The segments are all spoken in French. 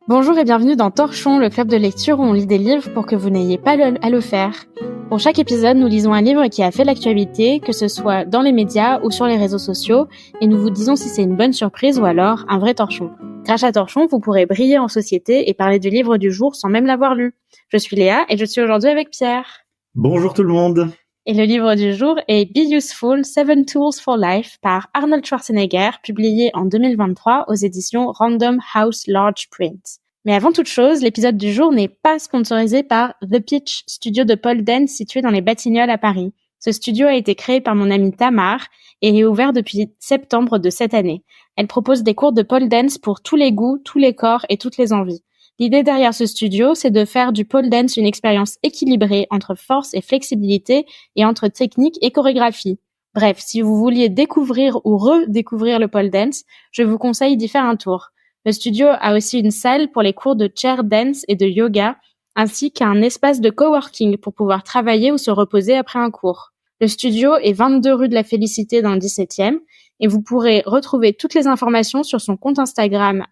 Bonjour et bienvenue dans Torchon, le club de lecture où on lit des livres pour que vous n'ayez pas à le faire. Pour chaque épisode, nous lisons un livre qui a fait l'actualité, que ce soit dans les médias ou sur les réseaux sociaux, et nous vous disons si c'est une bonne surprise ou alors un vrai torchon. Grâce à Torchon, vous pourrez briller en société et parler du livre du jour sans même l'avoir lu. Je suis Léa et je suis aujourd'hui avec Pierre. Bonjour tout le monde. Et le livre du jour est Be Useful, 7 Tools for Life par Arnold Schwarzenegger, publié en 2023 aux éditions Random House Large Print. Mais avant toute chose, l'épisode du jour n'est pas sponsorisé par The Pitch, studio de pole dance situé dans les Batignolles à Paris. Ce studio a été créé par mon amie Tamar et est ouvert depuis septembre de cette année. Elle propose des cours de pole dance pour tous les goûts, tous les corps et toutes les envies. L'idée derrière ce studio, c'est de faire du pole dance une expérience équilibrée entre force et flexibilité et entre technique et chorégraphie. Bref, si vous vouliez découvrir ou redécouvrir le pole dance, je vous conseille d'y faire un tour. Le studio a aussi une salle pour les cours de chair dance et de yoga, ainsi qu'un espace de coworking pour pouvoir travailler ou se reposer après un cours. Le studio est 22 rue de la Félicité dans le 17e et vous pourrez retrouver toutes les informations sur son compte Instagram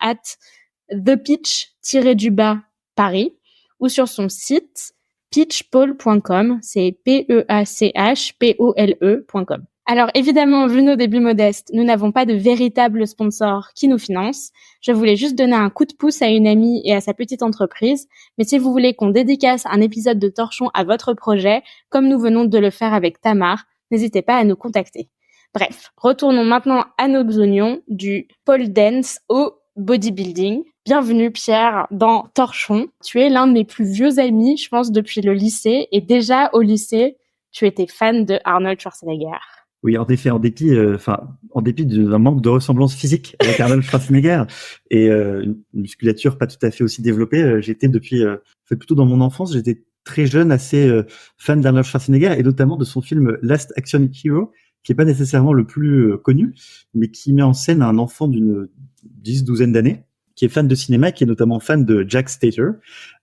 @thepitch_Paris ou sur son site pitchpole.com, c'est PEACHPOLE.com. Alors évidemment, vu nos débuts modestes, nous n'avons pas de véritable sponsor qui nous finance. Je voulais juste donner un coup de pouce à une amie et à sa petite entreprise, mais si vous voulez qu'on dédicace un épisode de Torchon à votre projet, comme nous venons de le faire avec Tamar, n'hésitez pas à nous contacter. Bref, retournons maintenant à nos oignons, du pole dance au bodybuilding. Bienvenue Pierre dans Torchon. Tu es l'un de mes plus vieux amis, je pense, depuis le lycée. Et déjà au lycée, tu étais fan de Arnold Schwarzenegger. Oui, en effet, en dépit d'un manque de ressemblance physique avec Arnold Schwarzenegger et une musculature pas tout à fait aussi développée, j'étais plutôt dans mon enfance, j'étais très jeune, assez fan d'Arnold Schwarzenegger et notamment de son film Last Action Hero, qui est pas nécessairement le plus connu, mais qui met en scène un enfant d'une douzaine d'années, qui est fan de cinéma, qui est notamment fan de Jack Stater,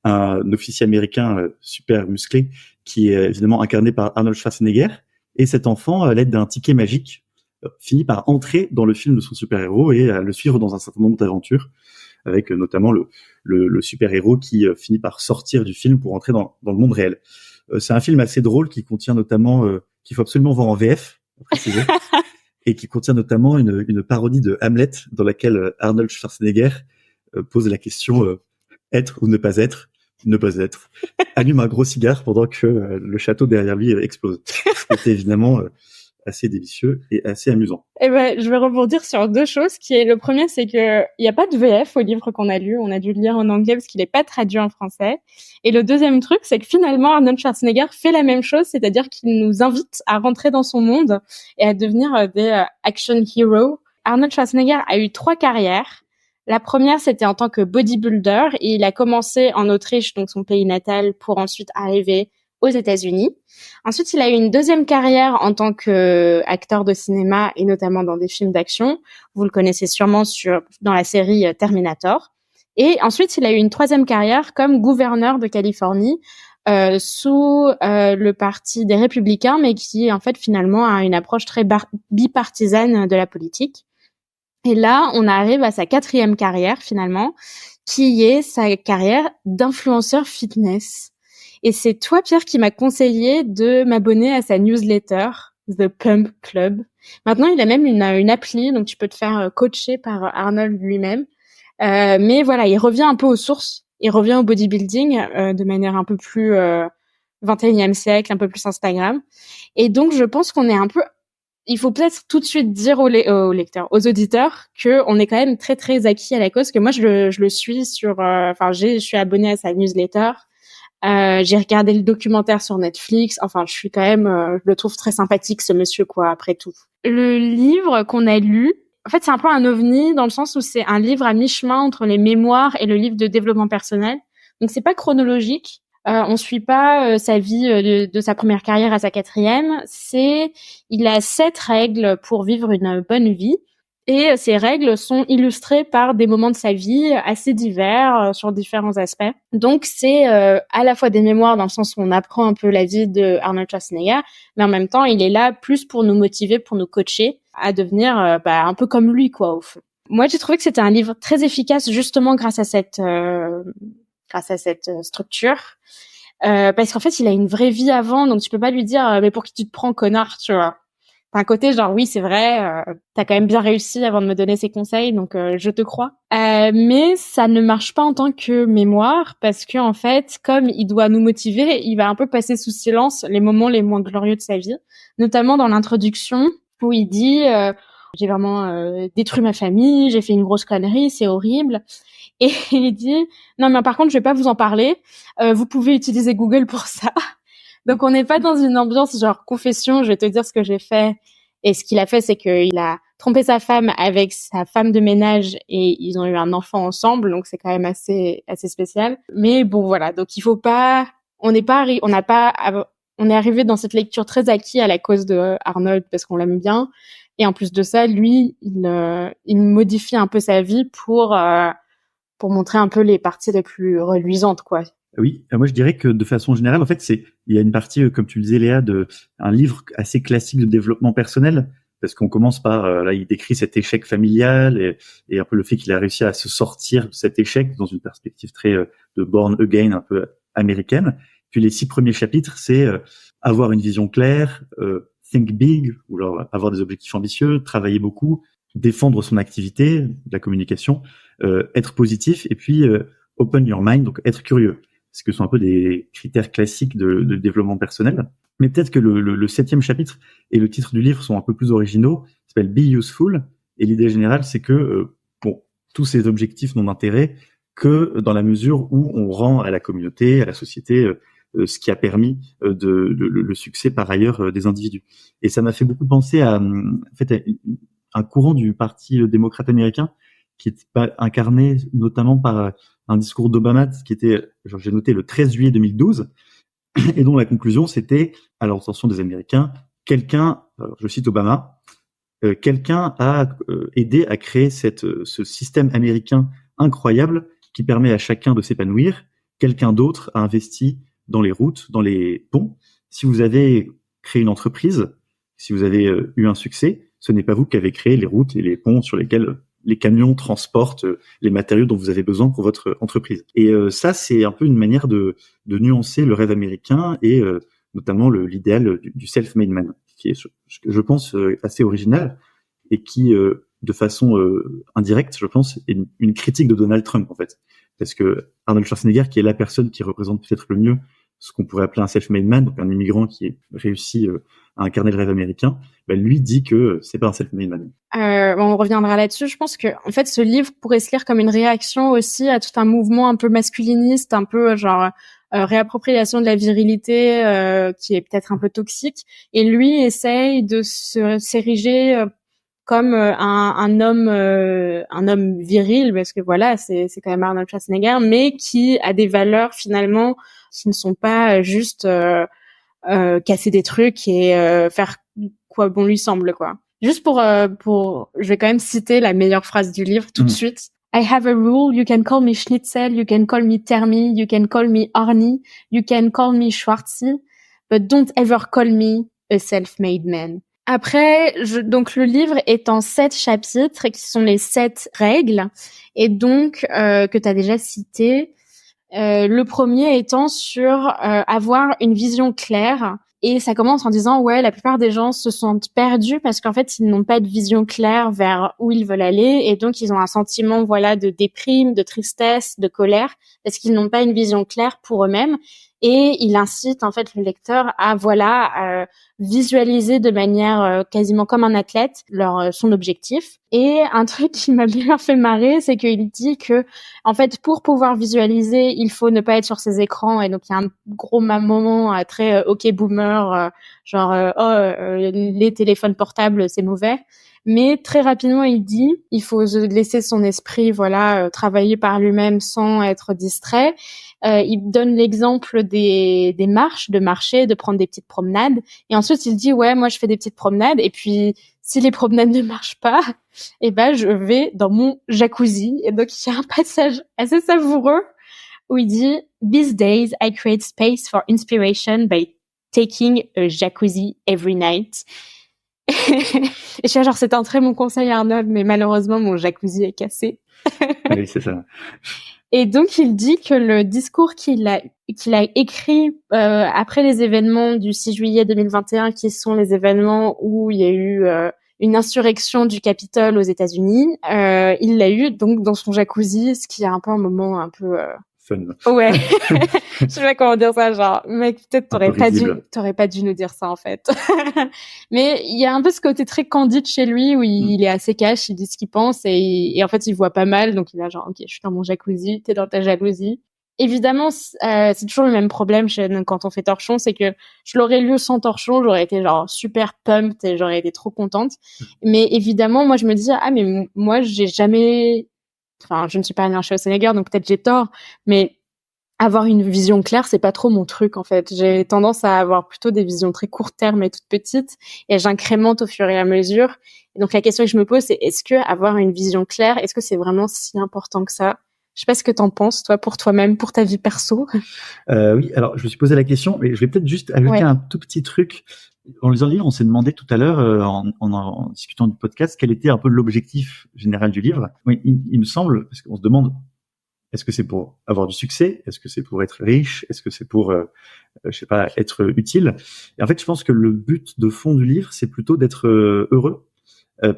un officier américain super musclé, qui est évidemment incarné par Arnold Schwarzenegger. Et cet enfant, à l'aide d'un ticket magique, finit par entrer dans le film de son super-héros et à le suivre dans un certain nombre d'aventures, avec notamment le super-héros qui finit par sortir du film pour entrer dans le monde réel. C'est un film assez drôle qui contient notamment, qu'il faut absolument voir en VF, préciser, et qui contient notamment une parodie de Hamlet dans laquelle Arnold Schwarzenegger pose la question être ou ne pas être, allume un gros cigare pendant que le château derrière lui explose. C'était évidemment assez délicieux et assez amusant. Eh ben, je vais rebondir sur deux choses. Le premier, c'est que il n'y a pas de VF au livre qu'on a lu. On a dû le lire en anglais parce qu'il n'est pas traduit en français. Et le deuxième truc, c'est que finalement, Arnold Schwarzenegger fait la même chose, c'est-à-dire qu'il nous invite à rentrer dans son monde et à devenir des action heroes. Arnold Schwarzenegger a eu 3 carrières. La première, c'était en tant que bodybuilder et il a commencé en Autriche, donc son pays natal, pour ensuite arriver aux États-Unis. Ensuite, il a eu une deuxième carrière en tant qu'acteur de cinéma et notamment dans des films d'action. Vous le connaissez sûrement dans la série Terminator. Et ensuite, il a eu une troisième carrière comme gouverneur de Californie sous le parti des Républicains, mais qui en fait finalement a une approche très bipartisane de la politique. Et là, on arrive à sa 4e carrière finalement, qui est sa carrière d'influenceur fitness. Et c'est toi, Pierre, qui m'a conseillé de m'abonner à sa newsletter, The Pump Club. Maintenant, il a même une appli, donc tu peux te faire coacher par Arnold lui-même. Mais voilà, il revient un peu aux sources. Il revient au bodybuilding de manière un peu plus 21e siècle, un peu plus Instagram. Et donc, je pense qu'on est un peu... Il faut peut-être tout de suite dire aux lecteurs, aux auditeurs, que on est quand même très très acquis à la cause. Que moi, je le suis sur... je suis abonnée à sa newsletter. J'ai regardé le documentaire sur Netflix. Enfin, je suis quand même, je le trouve très sympathique, ce monsieur, quoi, après tout. Le livre qu'on a lu, en fait, c'est un peu un ovni dans le sens où c'est un livre à mi-chemin entre les mémoires et le livre de développement personnel. Donc, c'est pas chronologique. On suit pas sa vie de sa première carrière à sa 4e. Il a 7 règles pour vivre une bonne vie. Et ces règles sont illustrées par des moments de sa vie assez divers sur différents aspects. Donc c'est à la fois des mémoires dans le sens où on apprend un peu la vie de Arnold Schwarzenegger, mais en même temps il est là plus pour nous motiver, pour nous coacher à devenir un peu comme lui, quoi, au fond. Moi, j'ai trouvé que c'était un livre très efficace justement grâce à cette structure. Parce qu'en fait, il a une vraie vie avant, donc tu peux pas lui dire mais pour qui tu te prends, connard, tu vois. T'as un côté genre oui, c'est vrai, t'as quand même bien réussi avant de me donner ces conseils, donc je te crois. Mais ça ne marche pas en tant que mémoire parce que en fait, comme il doit nous motiver, il va un peu passer sous silence les moments les moins glorieux de sa vie, notamment dans l'introduction où il dit j'ai vraiment détruit ma famille, j'ai fait une grosse connerie, c'est horrible. Et il dit non mais par contre je vais pas vous en parler, vous pouvez utiliser Google pour ça. Donc on n'est pas dans une ambiance genre confession, je vais te dire ce que j'ai fait. Et ce qu'il a fait, c'est qu'il a trompé sa femme avec sa femme de ménage et ils ont eu un enfant ensemble, donc c'est quand même assez spécial. Mais bon voilà, donc il faut pas, on est arrivé dans cette lecture très acquis à la cause de Arnold parce qu'on l'aime bien. Et en plus de ça, lui, il modifie un peu sa vie pour montrer un peu les parties les plus reluisantes, quoi. Oui, moi je dirais que de façon générale, en fait, il y a une partie, comme tu le disais Léa, un livre assez classique de développement personnel, parce qu'on commence par, là, il décrit cet échec familial et un peu le fait qu'il a réussi à se sortir de cet échec dans une perspective très de born again, un peu américaine. Puis les 6 premiers chapitres, c'est avoir une vision claire, think big, ou alors avoir des objectifs ambitieux, travailler beaucoup, défendre son activité, de la communication, être positif, et puis open your mind, donc être curieux. Parce que ce sont un peu des critères classiques de développement personnel. Mais peut-être que le 7e chapitre et le titre du livre sont un peu plus originaux. Il s'appelle Be Useful. Et l'idée générale, c'est que, tous ces objectifs n'ont d'intérêt que dans la mesure où on rend à la communauté, à la société, ce qui a permis le succès par ailleurs des individus. Et ça m'a fait beaucoup penser à un courant du Parti démocrate américain qui est incarné notamment par un discours d'Obama qui était, j'ai noté, le 13 juillet 2012, et dont la conclusion c'était, à l'intention des Américains, je cite Obama, quelqu'un a aidé à créer ce système américain incroyable qui permet à chacun de s'épanouir. Quelqu'un d'autre a investi dans les routes, dans les ponts. Si vous avez créé une entreprise, si vous avez eu un succès, ce n'est pas vous qui avez créé les routes et les ponts sur lesquels les camions transportent les matériaux dont vous avez besoin pour votre entreprise. Et ça, c'est un peu une manière de nuancer le rêve américain et notamment l'idéal du self-made man, qui est, je pense, assez original et qui, de façon indirecte, je pense, est une critique de Donald Trump, en fait. Parce que Arnold Schwarzenegger, qui est la personne qui représente peut-être le mieux ce qu'on pourrait appeler un self-made man, donc un immigrant qui est réussi à incarner le rêve américain, lui dit que c'est pas un self-made man. On reviendra là-dessus. Je pense que, en fait, ce livre pourrait se lire comme une réaction aussi à tout un mouvement un peu masculiniste, un peu genre réappropriation de la virilité, qui est peut-être un peu toxique. Et lui essaye de s'ériger comme un homme viril, parce que voilà, c'est quand même Arnold Schwarzenegger, mais qui a des valeurs finalement qui ne sont pas juste casser des trucs et faire quoi bon lui semble, quoi. Juste je vais quand même citer la meilleure phrase du livre tout de suite. I have a rule, you can call me Schnitzel, you can call me Termi, you can call me Arnie, you can call me Schwarzi, but don't ever call me a self-made man. Après, donc le livre est en 7 chapitres qui sont les 7 règles et donc que tu as déjà cité. Le premier étant sur avoir une vision claire. Et ça commence en disant ouais, la plupart des gens se sentent perdus parce qu'en fait ils n'ont pas de vision claire vers où ils veulent aller et donc ils ont un sentiment voilà de déprime, de tristesse, de colère parce qu'ils n'ont pas une vision claire pour eux-mêmes. Et il incite en fait le lecteur à visualiser de manière quasiment comme un athlète son objectif. Et un truc qui m'a bien fait marrer, c'est qu'il dit que en fait pour pouvoir visualiser, il faut ne pas être sur ses écrans. Et donc il y a un gros moment très ok boomer, les téléphones portables c'est mauvais. Mais très rapidement, il dit, il faut laisser son esprit, travailler par lui-même sans être distrait. Il donne l'exemple des marches, de marcher, de prendre des petites promenades. Et ensuite, il dit, ouais, moi, je fais des petites promenades. Et puis, si les promenades ne marchent pas, je vais dans mon jacuzzi. Et donc, il y a un passage assez savoureux où il dit, These days, I create space for inspiration by taking a jacuzzi every night. Et je suis là, genre, c'était un très bon conseil, Arnold, mais malheureusement, mon jacuzzi est cassé. Oui, c'est ça. Et donc, il dit que le discours qu'il a écrit après les événements du 6 juillet 2021, qui sont les événements où il y a eu une insurrection du Capitole aux États-Unis, il l'a eu donc dans son jacuzzi, ce qui est un peu un moment un peu Fun. ouais. Je sais pas comment dire ça, genre, mec, peut-être Risible. t'aurais pas dû nous dire ça, en fait. Mais il y a un peu ce côté très candide chez lui où il est assez cash, il dit ce qu'il pense et en fait, il voit pas mal. Donc, il a genre, OK, je suis dans mon jacuzzi, t'es dans ta jalousie. Évidemment, c'est toujours le même problème quand on fait Torchon, c'est que je l'aurais lu sans Torchon, j'aurais été genre super pumped et j'aurais été trop contente. Mais évidemment, moi, je me dis, ah, mais moi, j'ai jamais, enfin, je ne suis pas Arnold Schwarzenegger, donc peut-être j'ai tort, mais avoir une vision claire, c'est pas trop mon truc, en fait. J'ai tendance à avoir plutôt des visions très court terme et toutes petites, et j'incrémente au fur et à mesure. Et donc, la question que je me pose, c'est est-ce que avoir une vision claire, est-ce que c'est vraiment si important que ça? Je sais pas ce que t'en penses, toi, pour toi-même, pour ta vie perso. Oui, alors je me suis posé la question, mais je vais peut-être juste ajouter un tout petit truc. En lisant le livre, on s'est demandé tout à l'heure, en discutant du podcast, quel était un peu l'objectif général du livre. Oui, il me semble, parce qu'on se demande, est-ce que c'est pour avoir du succès? Est-ce que c'est pour être riche? Est-ce que c'est pour, je sais pas, être utile? Et en fait, je pense que le but de fond du livre, c'est plutôt d'être heureux,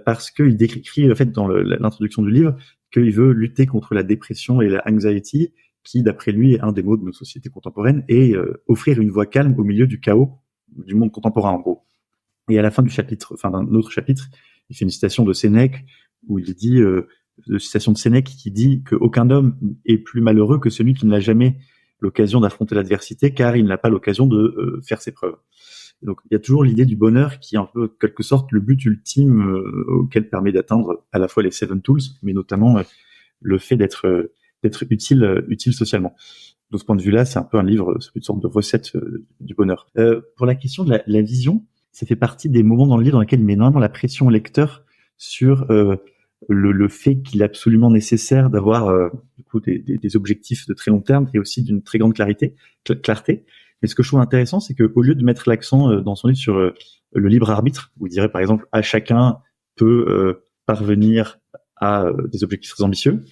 parce qu'il décrit, en fait, dans l'introduction du livre, qu'il veut lutter contre la dépression et la anxiety, qui, d'après lui, est un des maux de nos sociétés contemporaines, et offrir une voie calme au milieu du chaos du monde contemporain, en gros. Et à la fin du chapitre, enfin d'un autre chapitre, il fait une citation de Sénèque où il dit, de citation de Sénèque qui dit qu'aucun homme est plus malheureux que celui qui n'a jamais l'occasion d'affronter l'adversité, car il n'a pas l'occasion de faire ses preuves. Et donc il y a toujours l'idée du bonheur qui est un peu, en quelque sorte, le but ultime auquel permet d'atteindre à la fois les Seven Tools, mais notamment le fait d'être utile socialement. De ce point de vue-là, c'est un peu un livre, c'est une sorte de recette du bonheur. Pour la question de la vision, ça fait partie des moments dans le livre dans lesquels il met énormément la pression au lecteur sur le fait qu'il est absolument nécessaire d'avoir du coup des objectifs de très long terme et aussi d'une très grande clarté. Mais ce que je trouve intéressant, c'est qu'au lieu de mettre l'accent dans son livre sur le libre arbitre, où il dirait par exemple à chacun peut parvenir à des objectifs très ambitieux,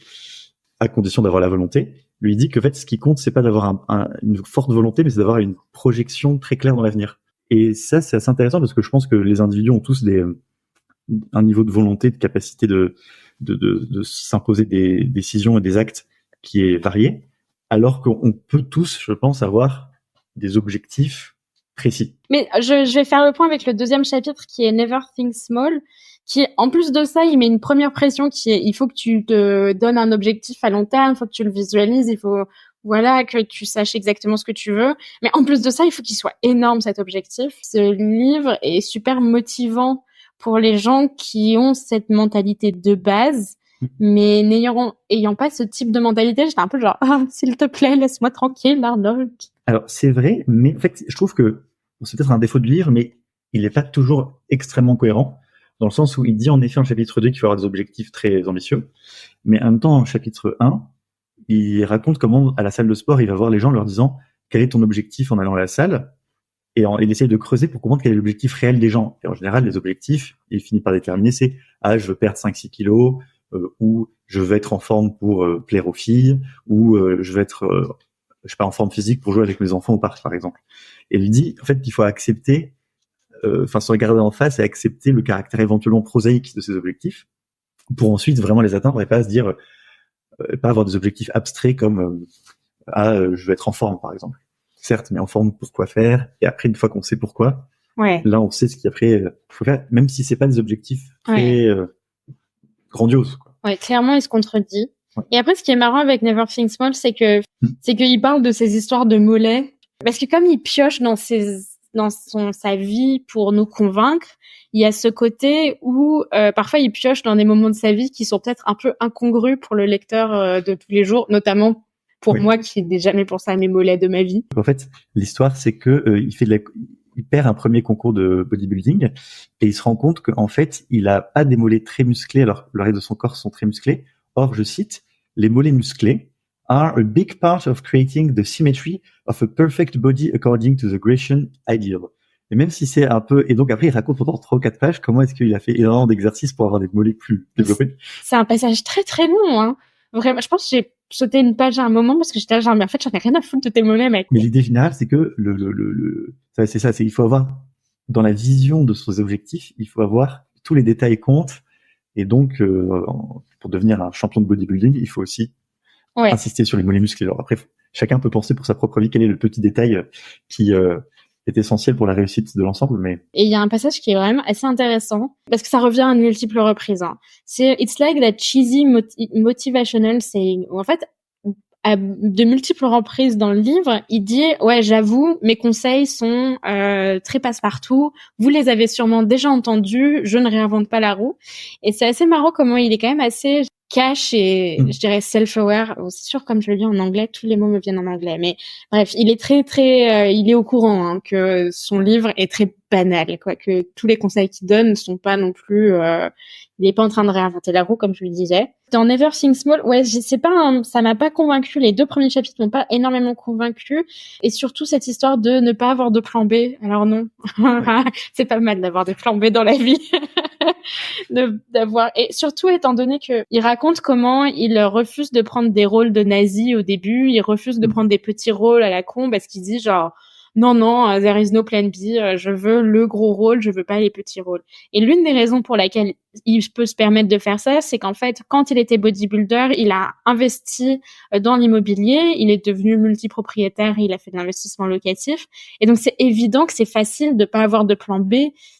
à condition d'avoir la volonté, lui dit que en fait, ce qui compte, c'est pas d'avoir une forte volonté, mais c'est d'avoir une projection très claire dans l'avenir. Et ça, c'est assez intéressant parce que je pense que les individus ont tous un niveau de volonté, de capacité de s'imposer des décisions et des actes qui est varié, alors qu'on peut tous, je pense, avoir des objectifs précis. Mais je vais faire le point avec le deuxième chapitre qui est Never Think Small, qui, en plus de ça, il met une première pression qui est, il faut que tu te donnes un objectif à long terme, il faut que tu le visualises, il faut, voilà, que tu saches exactement ce que tu veux. Mais en plus de ça, il faut qu'il soit énorme, cet objectif. Ce livre est super motivant pour les gens qui ont cette mentalité de base, mais ayant pas ce type de mentalité, j'étais un peu genre, ah, s'il te plaît, laisse-moi tranquille, Arnold. Alors, c'est vrai, mais en fait, je trouve que c'est peut-être un défaut de livre, mais il n'est pas toujours extrêmement cohérent, dans le sens où il dit en effet en chapitre 2 qu'il faut avoir des objectifs très ambitieux, mais en même temps, en chapitre 1, il raconte comment, à la salle de sport, il va voir les gens en leur disant quel est ton objectif en allant à la salle, et il essaye de creuser pour comprendre quel est l'objectif réel des gens. Et en général, les objectifs, il finit par déterminer, c'est je veux perdre 5-6 kilos, ou je veux être en forme pour plaire aux filles, ou je veux être je sais pas, en forme physique pour jouer avec mes enfants au parc, par exemple. Et il dit, en fait, qu'il faut accepter, se regarder en face et accepter le caractère éventuellement prosaïque de ses objectifs pour ensuite vraiment les atteindre et pas se dire, pas avoir des objectifs abstraits comme, je veux être en forme, par exemple. Certes, mais en forme pour quoi faire? Et après, une fois qu'on sait pourquoi, là, on sait ce qu'après, faut faire, même si c'est pas des objectifs très grandioses, quoi. Ouais, clairement, il se contredit. Ouais. Et après, ce qui est marrant avec Never Think Small, c'est qu'il parle de ces histoires de mollets. Parce que comme il pioche dans sa vie pour nous convaincre, il y a ce côté où parfois il pioche dans des moments de sa vie qui sont peut-être un peu incongrus pour le lecteur de tous les jours, notamment pour moi qui n'ai jamais pensé à mes mollets de ma vie. En fait, l'histoire, c'est que il perd un premier concours de bodybuilding et il se rend compte qu'en fait, il a pas des mollets très musclés alors que le reste de son corps sont très musclés. Or, je cite, les mollets musclés are a big part of creating the symmetry of a perfect body according to the Grecian ideal. Et même si c'est un peu, et donc après il raconte pendant 3 ou 4 pages comment est-ce qu'il a fait énormément d'exercices pour avoir des mollets plus développés. C'est un passage très très long, hein. Vraiment, je pense que j'ai sauté une page à un moment parce que j'étais là genre, mais en fait, j'en ai rien à foutre de tes mollets, mec. Mais l'idée générale, c'est que c'est ça, c'est il faut avoir, dans la vision de ses objectifs, il faut avoir tous les détails comptent. Et donc, pour devenir un champion de bodybuilding, il faut aussi insister sur les mollets musclés. Alors après, chacun peut penser pour sa propre vie quel est le petit détail qui est essentiel pour la réussite de l'ensemble. Mais et il y a un passage qui est vraiment assez intéressant parce que ça revient à de multiples reprises. Hein. C'est it's like that cheesy motivational saying. Où en fait, à de multiples reprises dans le livre, il dit ouais, j'avoue, mes conseils sont très passe-partout. Vous les avez sûrement déjà entendus. Je ne réinvente pas la roue. Et c'est assez marrant comment il est quand même assez cash et je dirais self-aware. C'est sûr, comme je le dis en anglais, tous les mots me viennent en anglais. Mais bref, il est très, il est au courant hein, que son livre est très banal, quoi. Que tous les conseils qu'il donne ne sont pas non plus. Il est pas en train de réinventer la roue, comme je le disais. Dans Never Think Small, ouais, c'est pas, ça m'a pas convaincu. Les 2 premiers chapitres m'ont pas énormément convaincu. Et surtout cette histoire de ne pas avoir de plan B. Alors non, ouais. C'est pas mal d'avoir des plans B dans la vie. D'avoir, et surtout étant donné que il raconte comment il refuse de prendre des rôles de nazi au début, il refuse de prendre des petits rôles à la con parce qu'il dit genre non, there is no plan B, je veux le gros rôle, je veux pas les petits rôles. Et l'une des raisons pour laquelle il peut se permettre de faire ça, c'est qu'en fait, quand il était bodybuilder, il a investi dans l'immobilier, il est devenu multipropriétaire, il a fait de l'investissement locatif. Et donc, c'est évident que c'est facile de pas avoir de plan B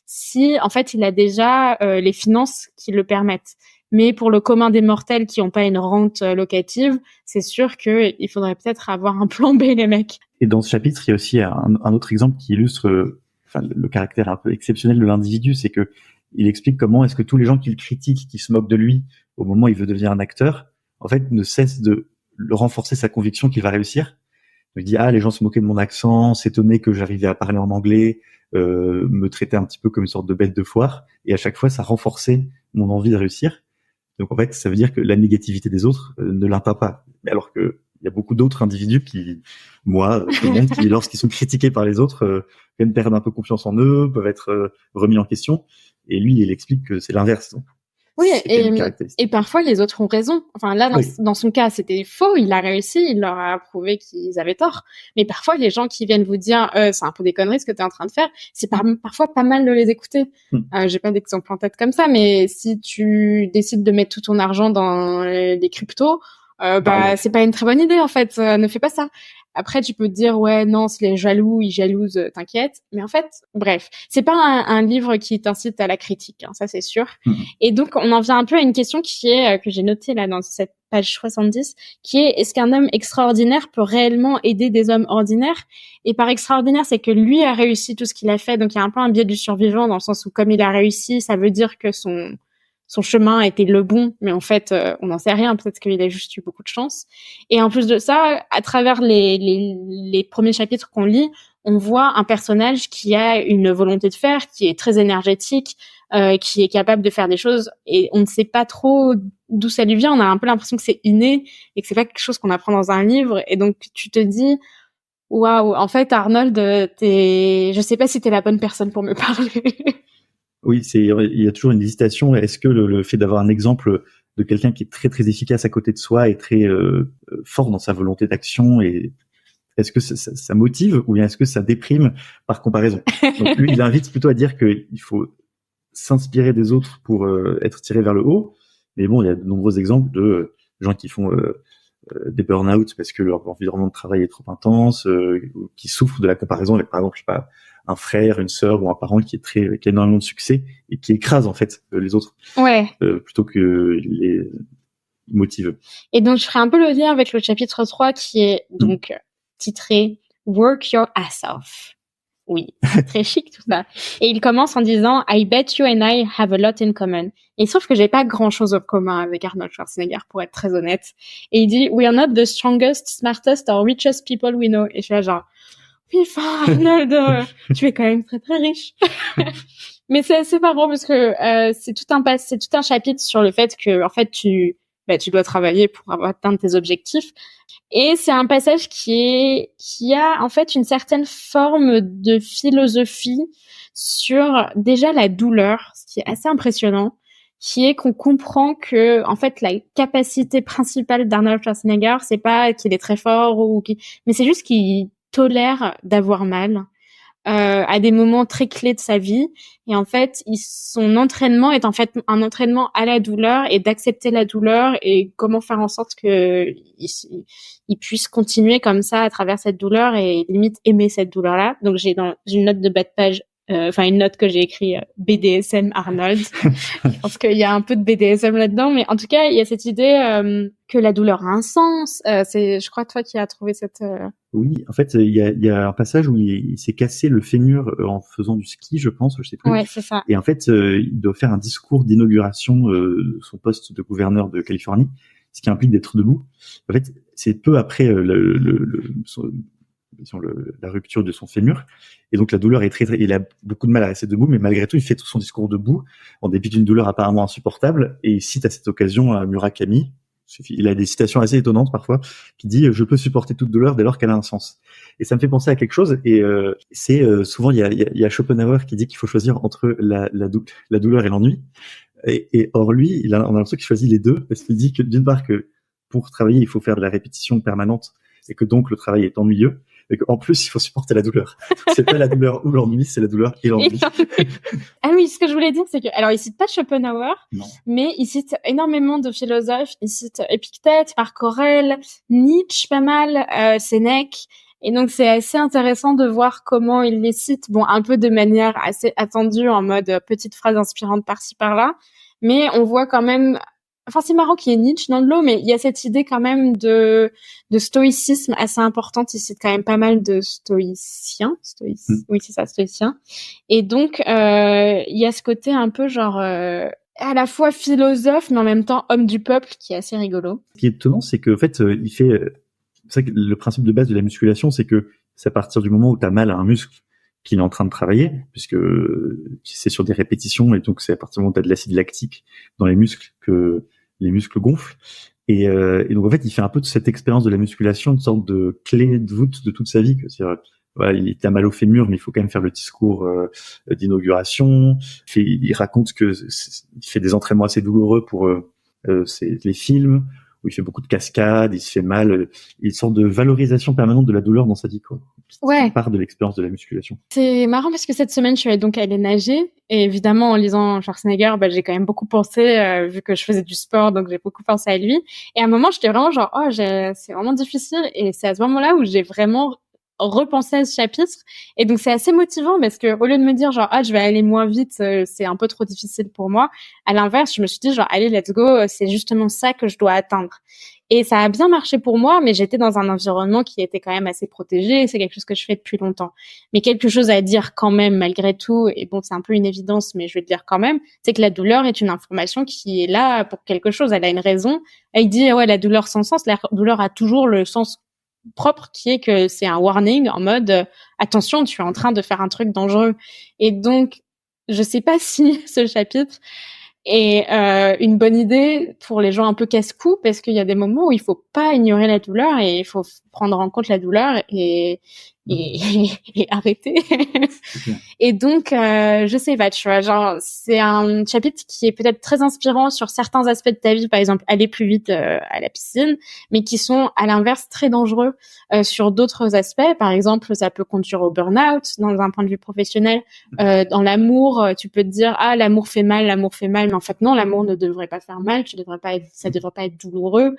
si, en fait, il a déjà les finances qui le permettent. Mais pour le commun des mortels qui n'ont pas une rente locative, c'est sûr qu'il faudrait peut-être avoir un plan B, les mecs. Et dans ce chapitre, il y a aussi un autre exemple qui illustre le caractère un peu exceptionnel de l'individu, c'est que il explique comment est-ce que tous les gens qui le critiquent, qui se moquent de lui au moment où il veut devenir un acteur, en fait, ne cessent de le renforcer sa conviction qu'il va réussir. Il dit les gens se moquaient de mon accent, s'étonnaient que j'arrivais à parler en anglais, me traitaient un petit peu comme une sorte de bête de foire, et à chaque fois, ça renforçait mon envie de réussir. Donc en fait, ça veut dire que la négativité des autres ne l'atteint pas. Mais alors que il y a beaucoup d'autres individus qui, moi, tout le monde, qui lorsqu'ils sont critiqués par les autres, viennent perdre un peu confiance en eux, peuvent être remis en question. Et lui, il explique que c'est l'inverse. Donc, oui, et parfois les autres ont raison. Enfin là, dans son cas, c'était faux. Il a réussi, il leur a prouvé qu'ils avaient tort. Mais parfois, les gens qui viennent vous dire c'est un peu des conneries ce que tu es en train de faire, c'est parfois pas mal de les écouter. J'ai pas d'exemple en tête comme ça, mais si tu décides de mettre tout ton argent dans des cryptos, c'est pas une très bonne idée en fait. Ne fais pas ça. Après, tu peux te dire, ouais, non, si les jaloux, ils jalousent, t'inquiète. Mais en fait, bref, c'est pas un livre qui t'incite à la critique, hein, ça c'est sûr. Et donc, on en vient un peu à une question qui est, que j'ai notée là dans cette page 70, qui est, est-ce qu'un homme extraordinaire peut réellement aider des hommes ordinaires? Et par extraordinaire, c'est que lui a réussi tout ce qu'il a fait. Donc, il y a un peu un biais du survivant dans le sens où comme il a réussi, ça veut dire que son chemin était le bon, mais en fait, on n'en sait rien. Peut-être qu'il a juste eu beaucoup de chance. Et en plus de ça, à travers les premiers chapitres qu'on lit, on voit un personnage qui a une volonté de faire, qui est très énergétique, qui est capable de faire des choses, et on ne sait pas trop d'où ça lui vient. On a un peu l'impression que c'est inné et que c'est pas quelque chose qu'on apprend dans un livre. Et donc, tu te dis, waouh, en fait, Arnold, je sais pas si t'es la bonne personne pour me parler. Oui, il y a toujours une hésitation. Est-ce que le fait d'avoir un exemple de quelqu'un qui est très très efficace à côté de soi et très fort dans sa volonté d'action, et est-ce que ça motive ou bien est-ce que ça déprime par comparaison? Donc lui, il invite plutôt à dire qu'il faut s'inspirer des autres pour être tiré vers le haut. Mais bon, il y a de nombreux exemples de gens qui font des burn-out parce que leur environnement de travail est trop intense, qui souffrent de la comparaison avec, par exemple, je sais pas, un frère, une sœur ou un parent qui a énormément de succès et qui écrase en fait les autres, plutôt que les motive. Et donc je ferai un peu le lien avec le chapitre 3 qui est donc titré Work Your Ass Off. Oui, c'est très chic tout ça. Et il commence en disant I bet you and I have a lot in common. Et il se trouve que j'ai pas grand chose en commun avec Arnold Schwarzenegger, pour être très honnête. Et il dit We are not the strongest, smartest or richest people we know. Et je suis là genre oui, enfin, Arnold, tu es quand même très très riche. Mais c'est assez marrant parce que c'est tout un chapitre sur le fait que en fait tu tu dois travailler pour atteindre tes objectifs. Et c'est un passage qui a en fait une certaine forme de philosophie sur déjà la douleur, ce qui est assez impressionnant, qui est qu'on comprend que en fait la capacité principale d'Arnold Schwarzenegger, c'est pas qu'il est très fort mais c'est juste qu'il tolère d'avoir mal à des moments très clés de sa vie. Et en fait, son entraînement est en fait un entraînement à la douleur et d'accepter la douleur et comment faire en sorte que il puisse continuer comme ça à travers cette douleur et limite aimer cette douleur-là. Donc j'ai une note de bas de page, une note que j'ai écrit BDSM Arnold. Je pense qu'il y a un peu de BDSM là-dedans, mais en tout cas, il y a cette idée que la douleur a un sens. C'est, je crois, toi qui as trouvé cette... Oui, en fait, il y a un passage où il s'est cassé le fémur en faisant du ski, je pense, je sais plus. Ouais, c'est ça. Et en fait, il doit faire un discours d'inauguration de son poste de gouverneur de Californie, ce qui implique d'être debout. En fait, c'est peu après la rupture de son fémur, et donc la douleur est très, il a beaucoup de mal à rester debout, mais malgré tout, il fait tout son discours debout, en dépit d'une douleur apparemment insupportable, et il cite à cette occasion Murakami. Il a des citations assez étonnantes parfois, qui dit je peux supporter toute douleur dès lors qu'elle a un sens. Et ça me fait penser à quelque chose. Et c'est souvent il y a Schopenhauer qui dit qu'il faut choisir entre la douleur et l'ennui. Et or lui, on a l'impression qu'il choisit les deux, parce qu'il dit que d'une part que pour travailler il faut faire de la répétition permanente et que donc le travail est ennuyeux. Et qu'en plus, il faut supporter la douleur. C'est pas la douleur ou l'ennui, c'est la douleur et l'ennui. Ah oui, ce que je voulais dire, c'est que, alors, il cite pas Schopenhauer, non, mais il cite énormément de philosophes. Il cite Épictète, Marc Aurèle, Nietzsche, pas mal, Sénèque. Et donc, c'est assez intéressant de voir comment il les cite. Bon, un peu de manière assez attendue, en mode petite phrase inspirante par-ci, par-là. Mais on voit quand même... Enfin, c'est marrant qu'il y ait Nietzsche dans le lot, mais il y a cette idée quand même de stoïcisme assez importante. Il cite quand même pas mal de stoïciens. Oui, c'est ça, stoïciens. Et donc, il y a ce côté un peu genre à la fois philosophe, mais en même temps homme du peuple, qui est assez rigolo. Ce qui est étonnant, c'est qu'en fait, il fait... C'est vrai que le principe de base de la musculation, c'est que c'est à partir du moment où tu as mal à un muscle qu'il est en train de travailler, puisque c'est sur des répétitions, et donc c'est à partir du moment où tu as de l'acide lactique dans les muscles que les muscles gonflent. Et donc en fait, il fait un peu de cette expérience de la musculation une sorte de clé de voûte de toute sa vie. C'est-à-dire, voilà, il a mal au fémur, mais il faut quand même faire le discours d'inauguration. Il raconte que il fait des entraînements assez douloureux pour les films, où il fait beaucoup de cascades, il se fait mal. Il y a une sorte de valorisation permanente de la douleur dans sa vie, quoi. Ouais. Part de l'expérience de la musculation. C'est marrant parce que cette semaine, je suis donc allée nager. Et évidemment, en lisant Schwarzenegger, j'ai quand même beaucoup pensé, vu que je faisais du sport, donc j'ai beaucoup pensé à lui. Et à un moment, j'étais vraiment genre, c'est vraiment difficile. Et c'est à ce moment-là où j'ai vraiment repensé à ce chapitre. Et donc, c'est assez motivant parce que au lieu de me dire genre, je vais aller moins vite, c'est un peu trop difficile pour moi. À l'inverse, je me suis dit genre, allez, let's go, c'est justement ça que je dois atteindre. Et ça a bien marché pour moi, mais j'étais dans un environnement qui était quand même assez protégé, et c'est quelque chose que je fais depuis longtemps. Mais quelque chose à dire quand même, malgré tout, et bon, c'est un peu une évidence, mais je vais le dire quand même, c'est que la douleur est une information qui est là pour quelque chose, elle a une raison. Elle dit, ouais, la douleur sans sens, la douleur a toujours le sens propre qui est que c'est un warning en mode, attention, tu es en train de faire un truc dangereux. Et donc, je sais pas si ce chapitre et une bonne idée pour les gens un peu casse-cou, parce qu'il y a des moments où il faut pas ignorer la douleur et il faut prendre en compte la douleur et arrêter. Et donc, je sais pas, tu vois, genre, c'est un chapitre qui est peut-être très inspirant sur certains aspects de ta vie, par exemple, aller plus vite à la piscine, mais qui sont, à l'inverse, très dangereux sur d'autres aspects. Par exemple, ça peut conduire au burn-out, dans un point de vue professionnel. Dans l'amour, tu peux te dire, l'amour fait mal, mais en fait, non, l'amour ne devrait pas faire mal, ça devrait pas être douloureux.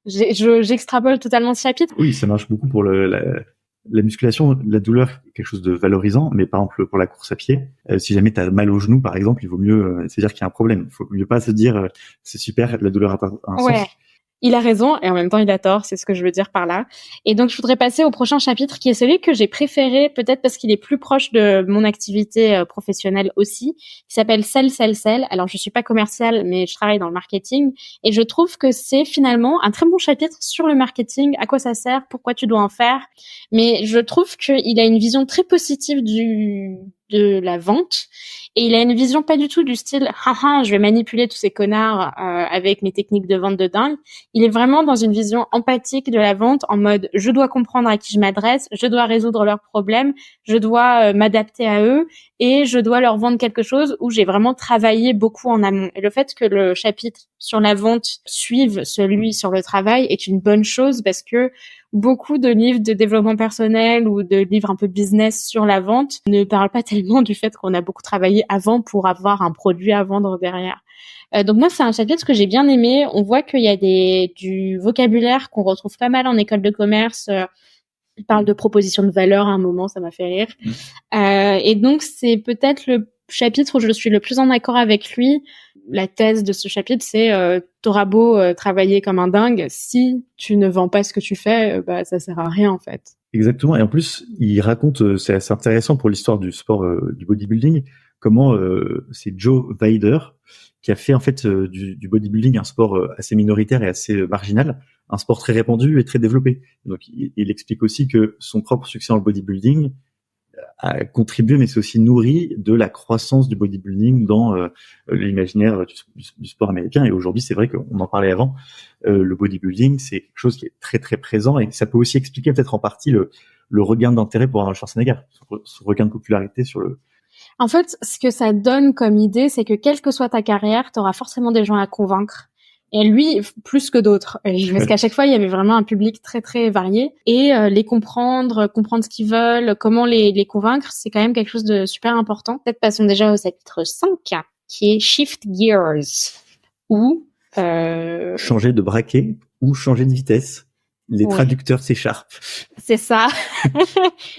J'extrapole totalement ce chapitre. Oui, ça marche beaucoup pour la musculation, la douleur, quelque chose de valorisant, mais par exemple pour la course à pied, si jamais tu as mal au genou par exemple, il vaut mieux se dire qu'il y a un problème. Il faut mieux pas se dire c'est super, la douleur a un sens. Il a raison et en même temps il a tort, c'est ce que je veux dire par là. Et donc je voudrais passer au prochain chapitre qui est celui que j'ai préféré, peut-être parce qu'il est plus proche de mon activité professionnelle aussi, qui s'appelle Sell. Alors je suis pas commerciale mais je travaille dans le marketing et je trouve que c'est finalement un très bon chapitre sur le marketing, à quoi ça sert, pourquoi tu dois en faire. Mais je trouve qu'il a une vision très positive de de la vente. Et il a une vision pas du tout du style « haha, je vais manipuler tous ces connards avec mes techniques de vente de dingue ». Il est vraiment dans une vision empathique de la vente en mode « je dois comprendre à qui je m'adresse, je dois résoudre leurs problèmes, je dois m'adapter à eux et je dois leur vendre quelque chose où j'ai vraiment travaillé beaucoup en amont ». Et le fait que le chapitre sur la vente suive celui sur le travail est une bonne chose parce que beaucoup de livres de développement personnel ou de livres un peu business sur la vente ne parlent pas tellement du fait qu'on a beaucoup travaillé avant pour avoir un produit à vendre derrière. Donc moi, c'est un chapitre que j'ai bien aimé. On voit qu'il y a du vocabulaire qu'on retrouve pas mal en école de commerce. Il parle de proposition de valeur à un moment, ça m'a fait rire. Et donc, c'est peut-être le chapitre où je suis le plus en accord avec lui. La thèse de ce chapitre, c'est t'auras beau travailler comme un dingue, si tu ne vends pas ce que tu fais, ça sert à rien en fait. Exactement. Et en plus, il raconte, c'est assez intéressant pour l'histoire du sport du bodybuilding, comment c'est Joe Weider qui a fait en fait du bodybuilding un sport assez minoritaire et assez marginal, un sport très répandu et très développé. Donc, il explique aussi que son propre succès dans le bodybuilding a contribué, mais c'est aussi nourri de la croissance du bodybuilding dans l'imaginaire du sport américain. Et aujourd'hui, c'est vrai qu'on en parlait avant, le bodybuilding, c'est quelque chose qui est très très présent et ça peut aussi expliquer peut-être en partie le regain d'intérêt pour Arnold Schwarzenegger, son regain de popularité sur le... En fait, ce que ça donne comme idée, c'est que quelle que soit ta carrière, tu auras forcément des gens à convaincre. Et lui, plus que d'autres. Parce qu'à chaque fois, il y avait vraiment un public très, très varié. Et les comprendre ce qu'ils veulent, comment les convaincre, c'est quand même quelque chose de super important. Peut-être passons déjà au chapitre 5, qui est Shift Gears. Ou... changer de braquet ou changer de vitesse. Les traducteurs s'écharpent. C'est ça.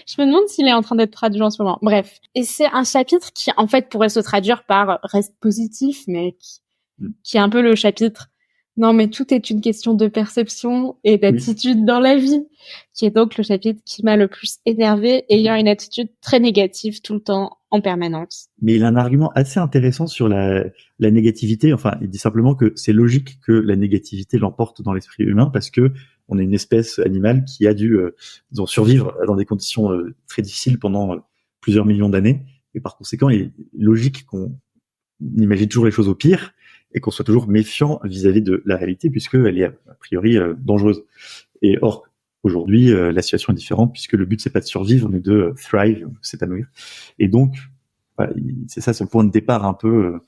Je me demande s'il est en train d'être traduit en ce moment. Bref. Et c'est un chapitre qui, en fait, pourrait se traduire par « reste positif », mais qui est un peu le chapitre non, mais tout est une question de perception et d'attitude dans la vie, qui est donc le chapitre qui m'a le plus énervé, ayant une attitude très négative tout le temps, en permanence. Mais il a un argument assez intéressant sur la négativité. Enfin, il dit simplement que c'est logique que la négativité l'emporte dans l'esprit humain parce que on est une espèce animale qui a dû survivre dans des conditions très difficiles pendant plusieurs millions d'années. Et par conséquent, il est logique qu'on imagine toujours les choses au pire et qu'on soit toujours méfiant vis-à-vis de la réalité puisqu'elle est a priori dangereuse. Et or, aujourd'hui, la situation est différente puisque le but c'est pas de survivre mais de thrive, s'épanouir. Et donc, voilà, c'est ça son point de départ un peu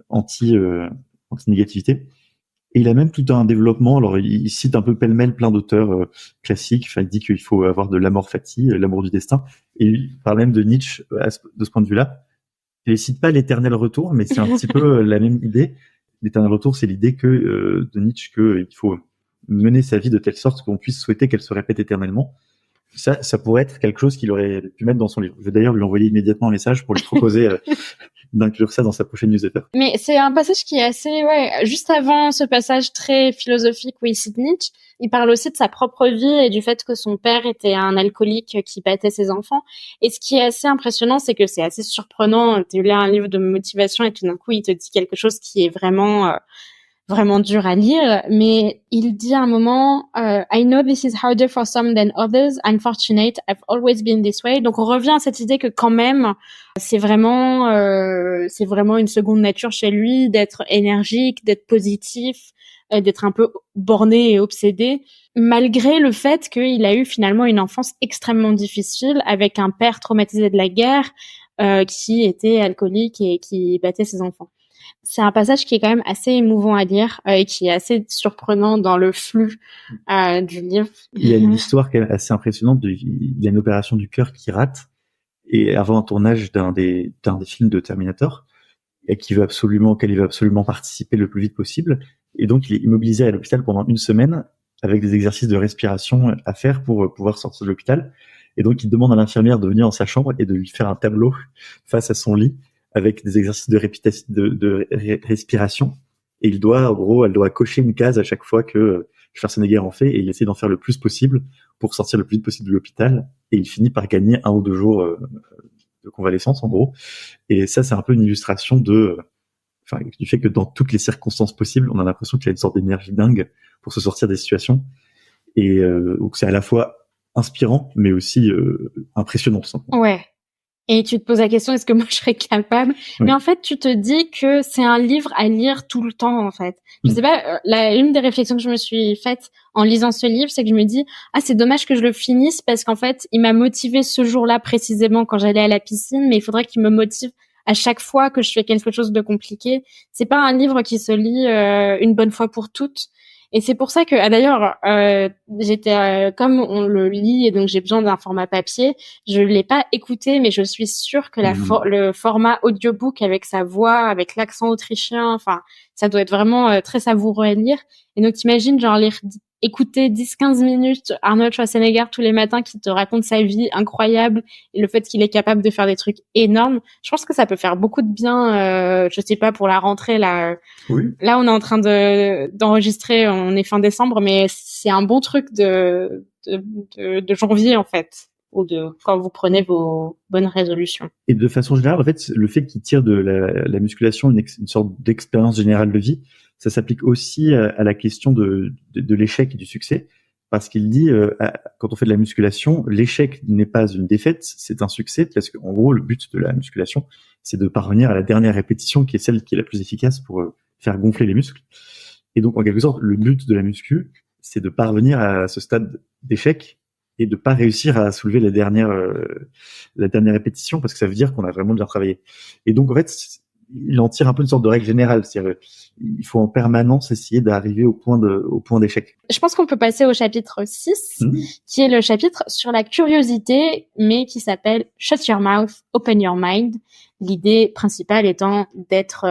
anti-négativité. Et il a même tout un développement. Alors, il cite un peu pêle-mêle plein d'auteurs classiques. Enfin, il dit qu'il faut avoir de l'amor fati, l'amour du destin. Et il parle même de Nietzsche de ce point de vue-là. Il ne cite pas l'éternel retour, mais c'est un petit peu la même idée. L'éternel retour, c'est l'idée que de Nietzsche qu'il faut mener sa vie de telle sorte qu'on puisse souhaiter qu'elle se répète éternellement. Ça pourrait être quelque chose qu'il aurait pu mettre dans son livre. Je vais d'ailleurs lui envoyer immédiatement un message pour lui proposer d'inclure ça dans sa prochaine newsletter. Mais c'est un passage qui est assez, juste avant ce passage très philosophique où il cite Nietzsche, il parle aussi de sa propre vie et du fait que son père était un alcoolique qui battait ses enfants. Et ce qui est assez impressionnant, c'est que c'est assez surprenant. Tu lis un livre de motivation et tout d'un coup, il te dit quelque chose qui est vraiment dur à lire, mais il dit à un moment I know this is harder for some than others. I'm fortunate. I've always been this way. Donc on revient à cette idée que quand même c'est vraiment une seconde nature chez lui d'être énergique, d'être positif, d'être un peu borné et obsédé, malgré le fait qu'il a eu finalement une enfance extrêmement difficile avec un père traumatisé de la guerre qui était alcoolique et qui battait ses enfants. C'est un passage qui est quand même assez émouvant à lire et qui est assez surprenant dans le flux du livre. Il y a une histoire quand même assez impressionnante. Il y a une opération du cœur qui rate et avant un tournage d'un des films de Terminator et auquel il veut absolument participer le plus vite possible. Et donc, il est immobilisé à l'hôpital pendant 1 semaine avec des exercices de respiration à faire pour pouvoir sortir de l'hôpital. Et donc, il demande à l'infirmière de venir dans sa chambre et de lui faire un tableau face à son lit avec des exercices de respiration. Et elle doit cocher une case à chaque fois que Schwarzenegger en fait, et il essaie d'en faire le plus possible pour sortir le plus vite possible de l'hôpital. Et il finit par gagner 1 ou 2 jours de convalescence, en gros. Et ça, c'est un peu une illustration du fait que dans toutes les circonstances possibles, on a l'impression qu'il y a une sorte d'énergie dingue pour se sortir des situations. Et donc c'est à la fois inspirant, mais aussi impressionnant, tout simplement. Ouais. Et tu te poses la question, est-ce que moi je serais capable? Oui. Mais en fait, tu te dis que c'est un livre à lire tout le temps, en fait. Je sais pas, une des réflexions que je me suis faite en lisant ce livre, c'est que je me dis, ah, c'est dommage que je le finisse parce qu'en fait, il m'a motivé ce jour-là précisément quand j'allais à la piscine, mais il faudrait qu'il me motive à chaque fois que je fais quelque chose de compliqué. C'est pas un livre qui se lit une bonne fois pour toutes. Et c'est pour ça que, d'ailleurs, j'étais comme on le lit et donc j'ai besoin d'un format papier. Je l'ai pas écouté, mais je suis sûre que le format audiobook avec sa voix, avec l'accent autrichien, enfin, ça doit être vraiment très savoureux à lire. Et donc, t'imagines, genre, écouter 10-15 minutes Arnold Schwarzenegger tous les matins qui te raconte sa vie incroyable et le fait qu'il est capable de faire des trucs énormes. Je pense que ça peut faire beaucoup de bien, je sais pas, pour la rentrée, là. Oui. Là, on est en train d'enregistrer, on est fin décembre, mais c'est un bon truc de janvier, en fait, ou de quand vous prenez vos bonnes résolutions. Et de façon générale, en fait, le fait qu'il tire de la musculation une sorte d'expérience générale de vie, ça s'applique aussi à la question de l'échec et du succès, parce qu'il dit, quand on fait de la musculation, l'échec n'est pas une défaite, c'est un succès, parce qu'en gros, le but de la musculation, c'est de parvenir à la dernière répétition, qui est celle qui est la plus efficace pour faire gonfler les muscles. Et donc, en quelque sorte, le but de la muscu, c'est de parvenir à ce stade d'échec et de pas réussir à soulever la dernière répétition, parce que ça veut dire qu'on a vraiment bien travaillé. Et donc, en fait, il en tire un peu une sorte de règle générale, c'est-à-dire il faut en permanence essayer d'arriver au point d'échec. Je pense qu'on peut passer au chapitre 6, qui est le chapitre sur la curiosité, mais qui s'appelle Shut Your Mouth, Open Your Mind. L'idée principale étant d'être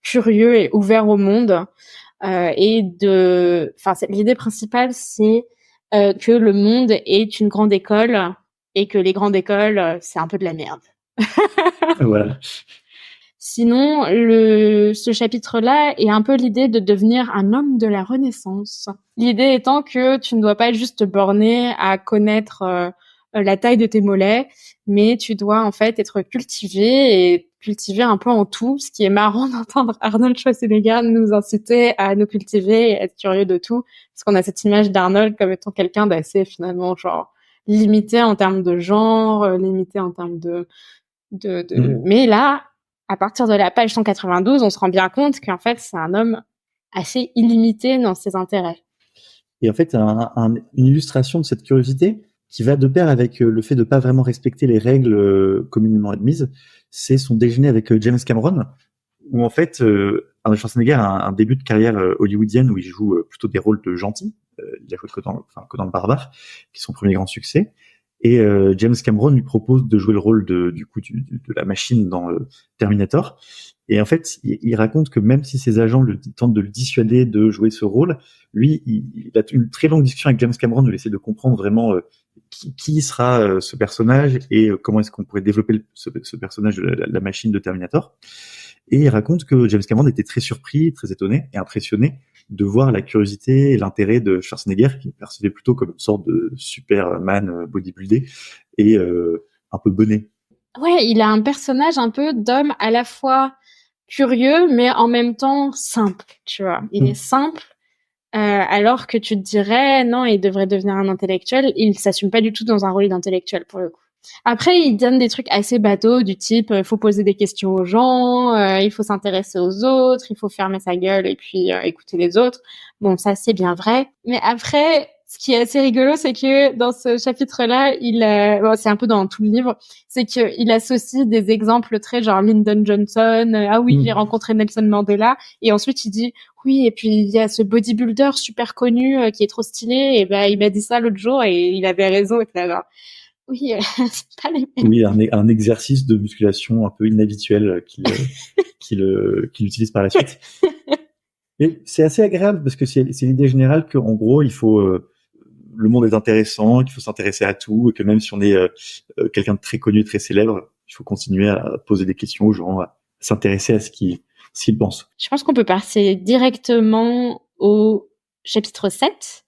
curieux et ouvert au monde. L'idée principale, c'est que le monde est une grande école et que les grandes écoles, c'est un peu de la merde. Voilà. Sinon, ce chapitre-là est un peu l'idée de devenir un homme de la Renaissance. L'idée étant que tu ne dois pas juste te borner à connaître la taille de tes mollets, mais tu dois en fait être cultivé un peu en tout. Ce qui est marrant d'entendre Arnold Schwarzenegger nous inciter à nous cultiver et être curieux de tout, parce qu'on a cette image d'Arnold comme étant quelqu'un d'assez finalement genre limité en termes de genre, limité en termes Mais là, à partir de la page 192, on se rend bien compte qu'en fait, c'est un homme assez illimité dans ses intérêts. Et en fait, une illustration de cette curiosité qui va de pair avec le fait de pas vraiment respecter les règles communément admises, c'est son déjeuner avec James Cameron, où en fait, Arnold Schwarzenegger a un début de carrière hollywoodienne où il joue plutôt des rôles de gentil. Il a joué Conan le Barbare, qui est son premier grand succès. Et James Cameron lui propose de jouer le rôle de la machine dans Terminator. Et en fait, il raconte que même si ses agents tentent de le dissuader de jouer ce rôle, lui, il a une très longue discussion avec James Cameron où il essaie de comprendre vraiment qui sera ce personnage et comment est-ce qu'on pourrait développer ce personnage de la machine de Terminator. Et il raconte que James Cameron était très surpris, très étonné et impressionné de voir la curiosité et l'intérêt de Schwarzenegger, qui percevait plutôt comme une sorte de Superman bodybuildé et un peu bené. Ouais, il a un personnage un peu d'homme à la fois curieux, mais en même temps simple, tu vois. Il est simple, alors que tu te dirais, non, il devrait devenir un intellectuel. Il s'assume pas du tout dans un rôle d'intellectuel, pour le coup. Après, il donne des trucs assez bateaux, du type, faut poser des questions aux gens, il faut s'intéresser aux autres, il faut fermer sa gueule et puis écouter les autres. Bon, ça, c'est bien vrai. Mais après, ce qui est assez rigolo, c'est que dans ce chapitre-là, c'est un peu dans tout le livre, c'est qu'il associe des exemples très genre Lyndon Johnson, ah oui, j'ai rencontré Nelson Mandela, et ensuite il dit, oui, et puis il y a ce bodybuilder super connu qui est trop stylé, et ben il m'a dit ça l'autre jour et il avait raison, et là, oui, c'est pas les mêmes. Oui, un exercice de musculation un peu inhabituel qu'il utilise par la suite. Et c'est assez agréable parce que c'est l'idée générale qu'en gros, il faut le monde est intéressant, qu'il faut s'intéresser à tout, et que même si on est quelqu'un de très connu, très célèbre, il faut continuer à poser des questions aux gens, à s'intéresser à ce qu'ils pensent. Je pense qu'on peut passer directement au chapitre 7,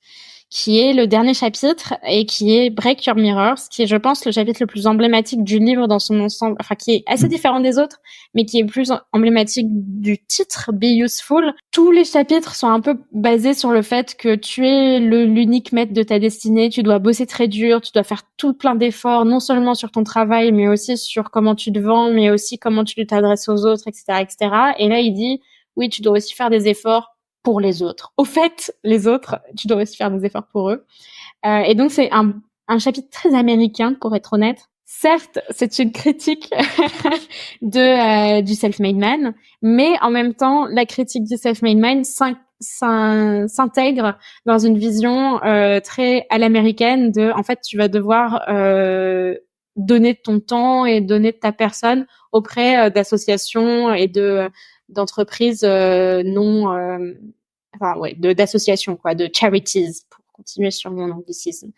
qui est le dernier chapitre et qui est Break Your Mirrors, qui est, je pense, le chapitre le plus emblématique du livre dans son ensemble, enfin, qui est assez différent des autres, mais qui est plus emblématique du titre, Be Useful. Tous les chapitres sont un peu basés sur le fait que tu es l'unique maître de ta destinée, tu dois bosser très dur, tu dois faire tout plein d'efforts, non seulement sur ton travail, mais aussi sur comment tu te vends, mais aussi comment tu t'adresses aux autres, etc., etc. Et là, il dit, oui, tu dois aussi faire des efforts pour les autres. Au fait, les autres, tu dois aussi faire des efforts pour eux. Et donc, c'est un chapitre très américain, pour être honnête. Certes, c'est une critique du self-made man, mais en même temps, la critique du self-made man s'intègre dans une vision très à l'américaine de, en fait, tu vas devoir donner de ton temps et donner de ta personne auprès d'associations et d'entreprises d'associations, quoi, de charities, pour continuer sur mon anglicisme.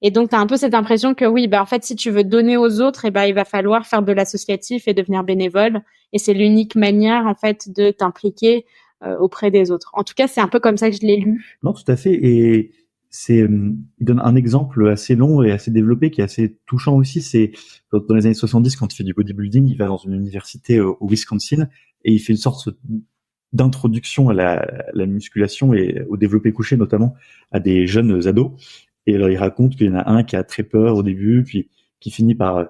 Et donc, tu as un peu cette impression que oui, en fait, si tu veux donner aux autres, il va falloir faire de l'associatif et devenir bénévole. Et c'est l'unique manière, en fait, de t'impliquer auprès des autres. En tout cas, c'est un peu comme ça que je l'ai lu. Non, tout à fait. Et il donne un exemple assez long et assez développé qui est assez touchant aussi. C'est dans les années 70, quand il fait du bodybuilding, il va dans une université au Wisconsin et il fait une sorte d'introduction à la musculation et au développé couché, notamment à des jeunes ados. Et alors, il raconte qu'il y en a un qui a très peur au début, puis qui finit par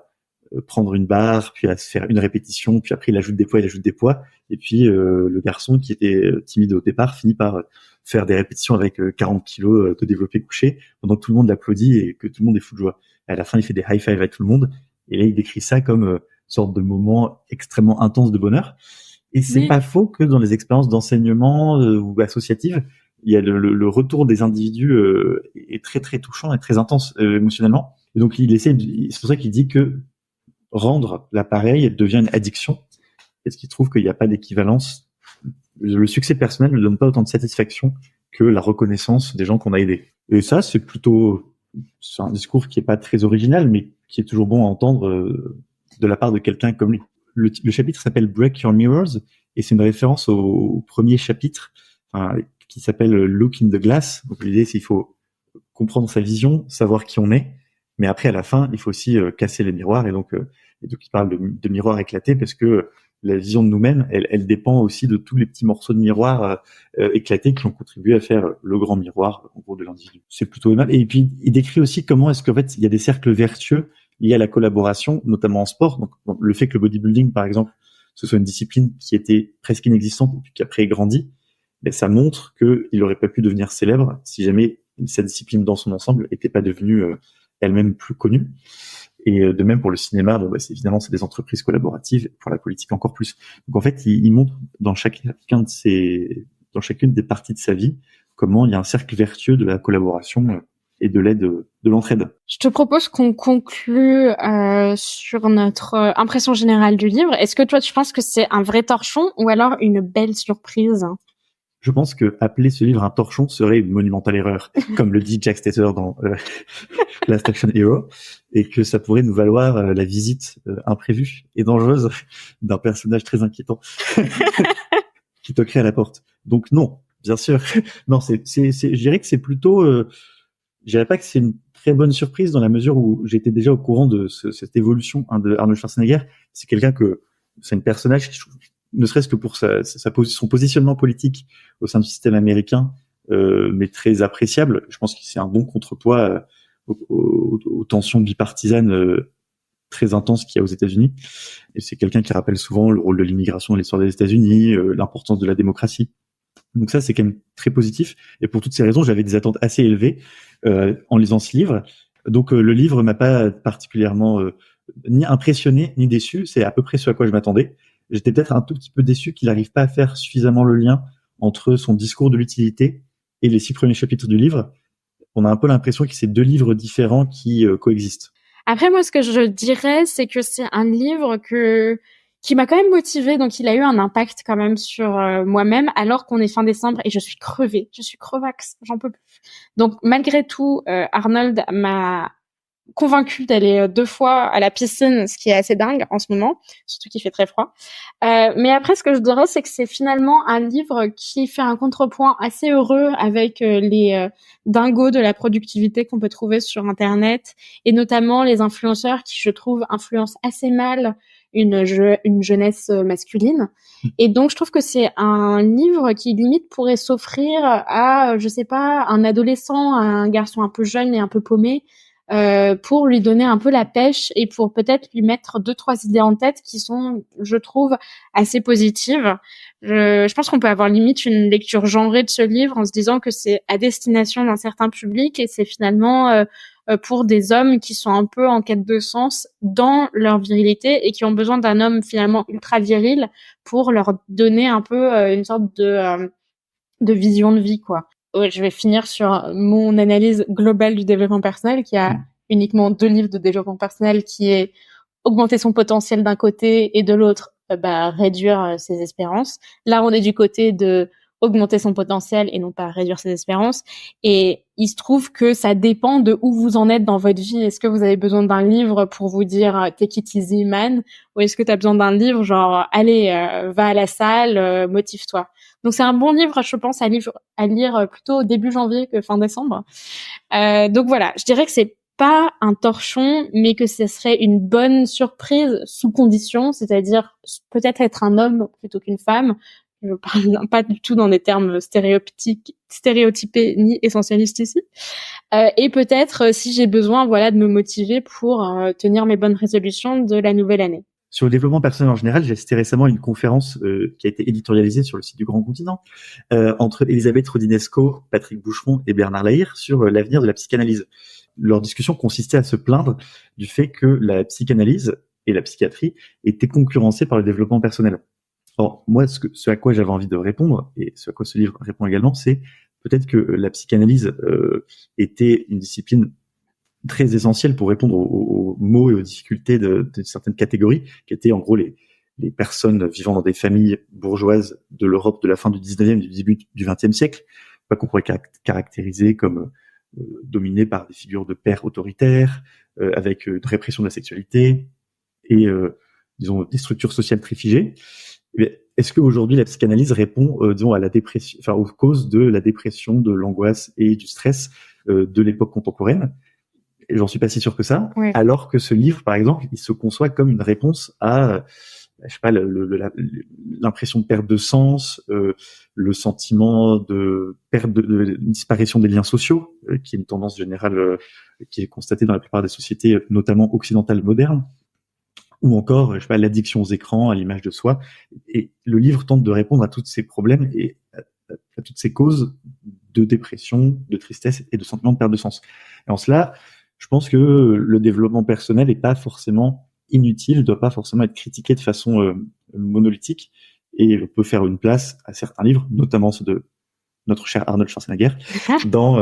prendre une barre, puis à se faire une répétition, puis après il ajoute des poids, et puis le garçon qui était timide au départ finit par faire des répétitions avec 40 kilos de développé couché, pendant que tout le monde l'applaudit et que tout le monde est fou de joie. Et à la fin, il fait des high five avec tout le monde, et là, il décrit ça comme une sorte de moment extrêmement intense de bonheur. Et c'est pas faux que dans les expériences d'enseignement ou associatives, il y a le retour des individus est très très touchant et très intense émotionnellement. Et donc c'est pour ça qu'il dit que rendre l'appareil devient une addiction, parce qu'il trouve qu'il n'y a pas d'équivalence. Le succès personnel ne donne pas autant de satisfaction que la reconnaissance des gens qu'on a aidés. Et ça, c'est un discours qui est pas très original, mais qui est toujours bon à entendre de la part de quelqu'un comme lui. Le chapitre s'appelle Break Your Mirrors, et c'est une référence au premier chapitre, qui s'appelle Look in the Glass. Donc l'idée, c'est qu'il faut comprendre sa vision, savoir qui on est, mais après, à la fin, il faut aussi casser les miroirs, et donc il parle de miroirs éclatés, parce que la vision de nous-mêmes, elle dépend aussi de tous les petits morceaux de miroir éclatés qui ont contribué à faire le grand miroir, en gros, de l'individu. C'est plutôt aimable. Et puis, il décrit aussi comment est-ce qu'en fait, il y a des cercles vertueux liés à la collaboration, notamment en sport. Donc, le fait que le bodybuilding, par exemple, ce soit une discipline qui était presque inexistante et puis qui après grandit, ça montre qu'il n'aurait pas pu devenir célèbre si jamais cette discipline dans son ensemble n'était pas devenue elle-même plus connue. Et de même pour le cinéma, évidemment, c'est des entreprises collaboratives, pour la politique encore plus. Donc en fait, il montre dans chacune des parties de sa vie comment il y a un cercle vertueux de la collaboration et de l'aide, de l'entraide. Je te propose qu'on conclue sur notre impression générale du livre. Est-ce que toi, tu penses que c'est un vrai torchon ou alors une belle surprise ? Je pense que appeler ce livre un torchon serait une monumentale erreur, comme le dit Jack Stater dans Last Action Hero, et que ça pourrait nous valoir la visite imprévue et dangereuse d'un personnage très inquiétant qui toquerait à la porte. Donc non, bien sûr. Non, je dirais que c'est plutôt, je dirais pas que c'est une très bonne surprise dans la mesure où j'étais déjà au courant de cette évolution de Arnold Schwarzenegger. C'est c'est un personnage qui, ne serait-ce que pour son positionnement politique au sein du système américain, mais très appréciable. Je pense que c'est un bon contrepoids aux tensions bipartisanes très intenses qu'il y a aux États-Unis. Et c'est quelqu'un qui rappelle souvent le rôle de l'immigration dans l'histoire des États-Unis, l'importance de la démocratie. Donc ça, c'est quand même très positif. Et pour toutes ces raisons, j'avais des attentes assez élevées en lisant ce livre. Donc le livre m'a pas particulièrement ni impressionné ni déçu. C'est à peu près ce à quoi je m'attendais. J'étais peut-être un tout petit peu déçu qu'il n'arrive pas à faire suffisamment le lien entre son discours de l'utilité et les 6 premiers chapitres du livre. On a un peu l'impression que c'est 2 livres différents qui coexistent. Après, moi, ce que je dirais, c'est que c'est un livre qui m'a quand même motivée, donc il a eu un impact quand même sur moi-même, alors qu'on est fin décembre et je suis crevée, je suis crevax, j'en peux plus. Donc malgré tout, Arnold m'a convaincue d'aller 2 fois à la piscine, ce qui est assez dingue en ce moment, surtout qu'il fait très froid. Mais après, ce que je dirais, c'est que c'est finalement un livre qui fait un contrepoint assez heureux avec les dingos de la productivité qu'on peut trouver sur Internet, et notamment les influenceurs qui, je trouve, influencent assez mal une jeunesse masculine. Et donc, je trouve que c'est un livre qui, limite, pourrait s'offrir à, je sais pas, un adolescent, un garçon un peu jeune et un peu paumé, pour lui donner un peu la pêche et pour peut-être lui mettre 2-3 idées en tête qui sont, je trouve, assez positives. Je pense qu'on peut avoir limite une lecture genrée de ce livre en se disant que c'est à destination d'un certain public et c'est finalement pour des hommes qui sont un peu en quête de sens dans leur virilité et qui ont besoin d'un homme finalement ultra viril pour leur donner un peu une sorte de vision de vie, quoi. Ouais, je vais finir sur mon analyse globale du développement personnel, qui a uniquement 2 livres de développement personnel, qui est augmenter son potentiel d'un côté et de l'autre, réduire ses espérances. Là, on est du côté de augmenter son potentiel et non pas réduire ses espérances. Et il se trouve que ça dépend de où vous en êtes dans votre vie. Est-ce que vous avez besoin d'un livre pour vous dire take it easy man, ou est-ce que tu as besoin d'un livre genre allez, va à la salle, motive-toi. Donc c'est un bon livre, je pense, à lire plutôt début janvier que fin décembre. Donc voilà, je dirais que c'est pas un torchon, mais que ce serait une bonne surprise sous condition, c'est-à-dire peut-être être un homme plutôt qu'une femme. Je parle pas du tout dans des termes stéréotypés ni essentialistes ici. Et peut-être si j'ai besoin, voilà, de me motiver pour tenir mes bonnes résolutions de la nouvelle année. Sur le développement personnel en général, j'ai assisté récemment à une conférence qui a été éditorialisée sur le site du Grand Continent entre Elisabeth Rodinesco, Patrick Boucheron et Bernard Lahire sur l'avenir de la psychanalyse. Leur discussion consistait à se plaindre du fait que la psychanalyse et la psychiatrie étaient concurrencées par le développement personnel. Or, moi, ce à quoi j'avais envie de répondre, et ce à quoi ce livre répond également, c'est peut-être que la psychanalyse était une discipline très essentielle pour répondre aux maux et aux difficultés de certaines catégories, qui étaient en gros les personnes vivant dans des familles bourgeoises de l'Europe de la fin du 19e et du début du 20e siècle, pas qu'on pourrait caractériser comme dominées par des figures de pères autoritaires, avec une répression de la sexualité et disons des structures sociales très figées. Est-ce qu'aujourd'hui la psychanalyse répond, disons, à la dépression, enfin aux causes de la dépression, de l'angoisse et du stress de l'époque contemporaine? Et j'en suis pas si sûr que ça. Oui. Alors que ce livre, par exemple, il se conçoit comme une réponse à, je sais pas, l'impression de perte de sens, le sentiment de perte de disparition des liens sociaux, qui est une tendance générale qui est constatée dans la plupart des sociétés, notamment occidentales modernes, ou encore, je sais pas, l'addiction aux écrans, à l'image de soi. Et le livre tente de répondre à tous ces problèmes et à toutes ces causes de dépression, de tristesse et de sentiment de perte de sens. Et en cela, je pense que le développement personnel n'est pas forcément inutile, ne doit pas forcément être critiqué de façon monolithique, et on peut faire une place à certains livres, notamment ceux de notre cher Arnold Schwarzenegger, dans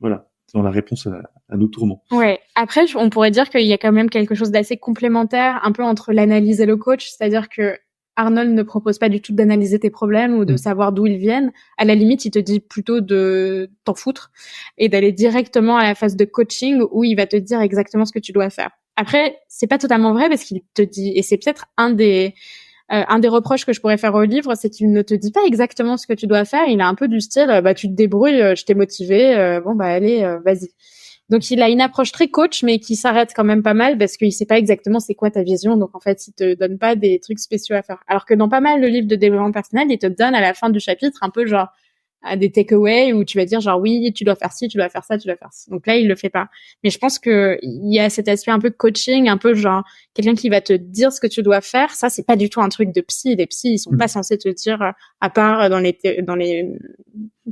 voilà, dans la réponse à nos tourments. Ouais. Après, on pourrait dire qu'il y a quand même quelque chose d'assez complémentaire, un peu entre l'analyse et le coach, c'est-à-dire que Arnold ne propose pas du tout d'analyser tes problèmes ou de savoir d'où ils viennent. À la limite, il te dit plutôt de t'en foutre et d'aller directement à la phase de coaching où il va te dire exactement ce que tu dois faire. Après, c'est pas totalement vrai parce qu'il te dit, et c'est peut-être un des reproches que je pourrais faire au livre, c'est qu'il ne te dit pas exactement ce que tu dois faire. Il a un peu du style, tu te débrouilles, je t'ai motivé, allez, vas-y. Donc il a une approche très coach, mais qui s'arrête quand même pas mal parce qu'il sait pas exactement c'est quoi ta vision. Donc en fait, il te donne pas des trucs spéciaux à faire. Alors que dans pas mal de livres de développement personnel, il te donne à la fin du chapitre un peu genre des takeaways où tu vas dire genre oui, tu dois faire ci, tu dois faire ça, tu dois faire ça. Donc là, il le fait pas. Mais je pense que il y a cet aspect un peu coaching, un peu genre quelqu'un qui va te dire ce que tu dois faire. Ça, c'est pas du tout un truc de psy. Les psys, ils sont pas censés te dire, à part dans les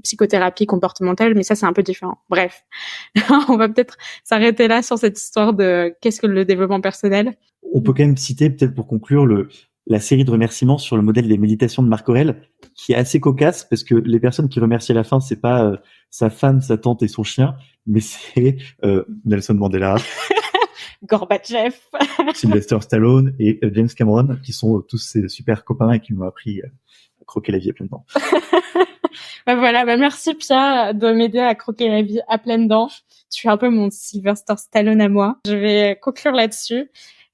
psychothérapie comportementale, mais ça c'est un peu différent. Bref, on va peut-être s'arrêter là sur cette histoire de qu'est-ce que le développement personnel. On peut quand même citer, peut-être pour conclure, la série de remerciements sur le modèle des méditations de Marc Aurèle, qui est assez cocasse parce que les personnes qui remercient à la fin, c'est pas sa femme, sa tante et son chien, mais c'est Nelson Mandela, Gorbatchev, Sylvester Stallone et James Cameron, qui sont tous ces super copains et qui m'ont appris à croquer la vie à pleines dents. Voilà, merci Pia de m'aider à croquer la vie à pleines dents. Tu es un peu mon Sylvester Stallone à moi. Je vais conclure là-dessus.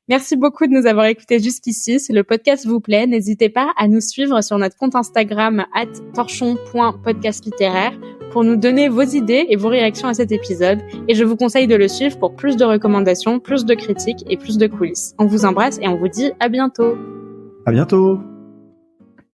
Merci beaucoup de nous avoir écoutés jusqu'ici. Si le podcast vous plaît, n'hésitez pas à nous suivre sur notre compte Instagram @torchon.podcastlittéraire pour nous donner vos idées et vos réactions à cet épisode. Et je vous conseille de le suivre pour plus de recommandations, plus de critiques et plus de coulisses. On vous embrasse et on vous dit à bientôt. À bientôt.